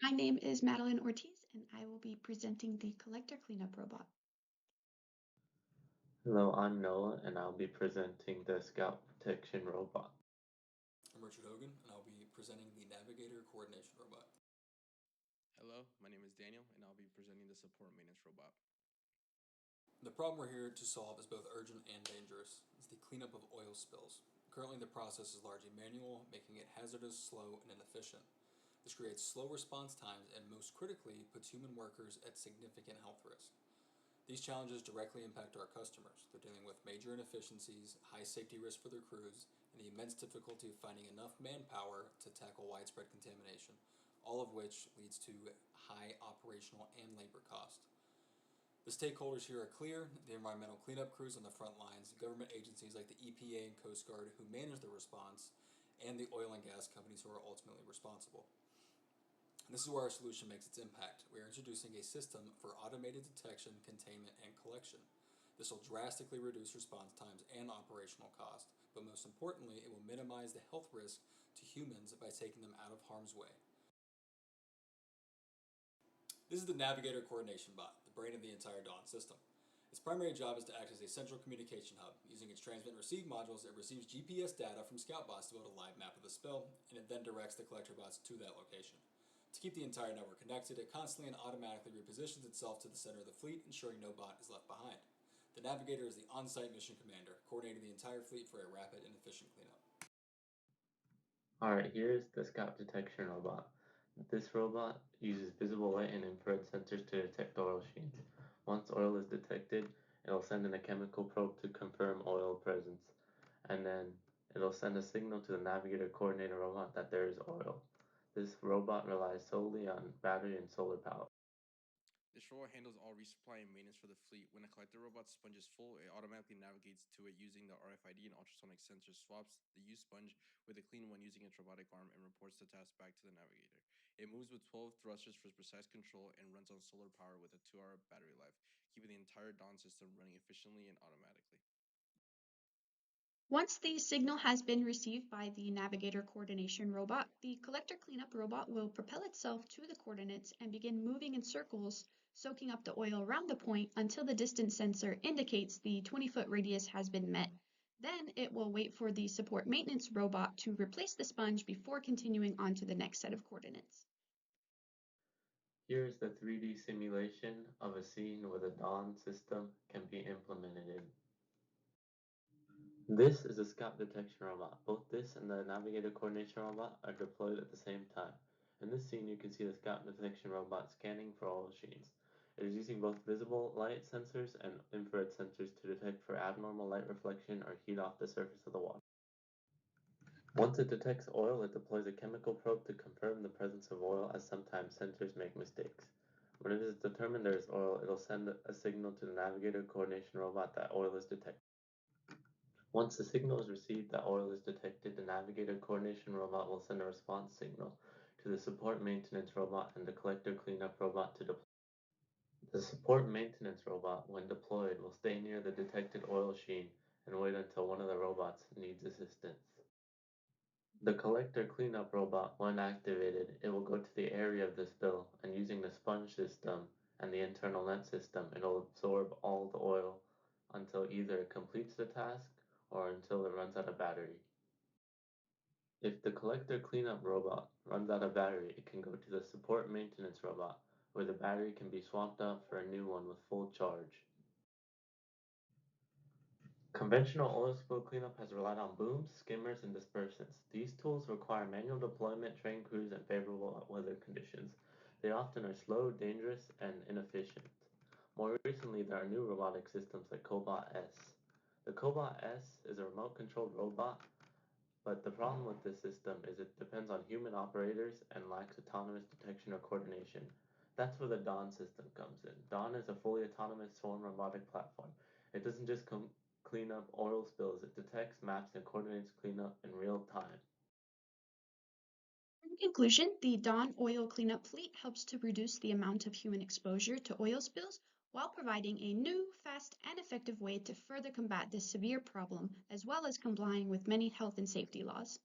My name is Madeline Ortiz, and I will be presenting the collector cleanup robot. Hello, I'm Noah, and I'll be presenting the Scout Protection Robot. I'm Richard Hogan, and I'll be presenting the Navigator Coordination Robot. Hello, my name is Daniel, and I'll be presenting the Support Maintenance Robot. The problem we're here to solve is both urgent and dangerous. It's the cleanup of oil spills. Currently, the process is largely manual, making it hazardous, slow, and inefficient. This creates slow response times and, most critically, puts human workers at significant health risk. These challenges directly impact our customers. They're dealing with major inefficiencies, high safety risks for their crews, and the immense difficulty of finding enough manpower to tackle widespread contamination, all of which leads to high operational and labor cost. The stakeholders here are clear: the environmental cleanup crews on the front lines, government agencies like the EPA and Coast Guard who manage the response, and the oil and gas companies who are ultimately responsible. This is where our solution makes its impact. We are introducing a system for automated detection, containment, and collection. This will drastically reduce response times and operational cost, but most importantly, it will minimize the health risk to humans by taking them out of harm's way. This is the Navigator Coordination Bot, the brain of the entire Dawn system. Its primary job is to act as a central communication hub. Using its transmit and receive modules, it receives GPS data from ScoutBots to build a live map of the spill, and it then directs the collector bots to that location. To keep the entire network connected, it constantly and automatically repositions itself to the center of the fleet, ensuring no bot is left behind. The Navigator is the on-site mission commander, coordinating the entire fleet for a rapid and efficient cleanup. Alright, here's the Scout Detection Robot. This robot uses visible light and infrared sensors to detect oil sheens. Once oil is detected, it'll send in a chemical probe to confirm oil presence, and then it'll send a signal to the Navigator Coordinator Robot that there is oil. This robot relies solely on battery and solar power. This robot handles all resupply and maintenance for the fleet. When a collector robot sponge is full, it automatically navigates to it using the RFID and ultrasonic sensor, swaps the used sponge with a clean one using its robotic arm, and reports the task back to the Navigator. It moves with 12 thrusters for precise control and runs on solar power with a 2-hour battery life, keeping the entire Dawn system running efficiently and automatically. Once the signal has been received by the Navigator Coordination Robot, the collector cleanup robot will propel itself to the coordinates and begin moving in circles, soaking up the oil around the point until the distance sensor indicates the 20-foot radius has been met. Then it will wait for the support maintenance robot to replace the sponge before continuing on to the next set of coordinates. Here is the 3D simulation of a scene where the Dawn system can be implemented in. This is a Scout Detection Robot. Both this and the Navigator Coordination Robot are deployed at the same time. In this scene, you can see the Scout Detection Robot scanning for oil sheens. It is using both visible light sensors and infrared sensors to detect for abnormal light reflection or heat off the surface of the water. Once it detects oil, it deploys a chemical probe to confirm the presence of oil, as sometimes sensors make mistakes. When it is determined there is oil, it'll send a signal to the Navigator Coordination Robot that oil is detected. Once the signal is received that oil is detected, the Navigator Coordination Robot will send a response signal to the Support Maintenance Robot and the Collector Cleanup Robot to deploy. The Support Maintenance Robot, when deployed, will stay near the detected oil sheen and wait until one of the robots needs assistance. The Collector Cleanup Robot, when activated, it will go to the area of the spill, and using the sponge system and the internal net system, it will absorb all the oil until either it completes the task or until it runs out of battery. If the Collector Cleanup Robot runs out of battery, it can go to the Support Maintenance Robot, where the battery can be swapped out for a new one with full charge. Conventional oil spill cleanup has relied on booms, skimmers, and dispersants. These tools require manual deployment, trained crews, and favorable weather conditions. They often are slow, dangerous, and inefficient. More recently, there are new robotic systems like Cobot S. The Cobot S is a remote-controlled robot, but the problem with this system is it depends on human operators and lacks autonomous detection or coordination. That's where the Dawn system comes in. Dawn is a fully autonomous swarm robotic platform. It doesn't just clean up oil spills, it detects, maps, and coordinates cleanup in real time. In conclusion, the Dawn oil cleanup fleet helps to reduce the amount of human exposure to oil spills while providing a new, fast, and effective way to further combat this severe problem, as well as complying with many health and safety laws.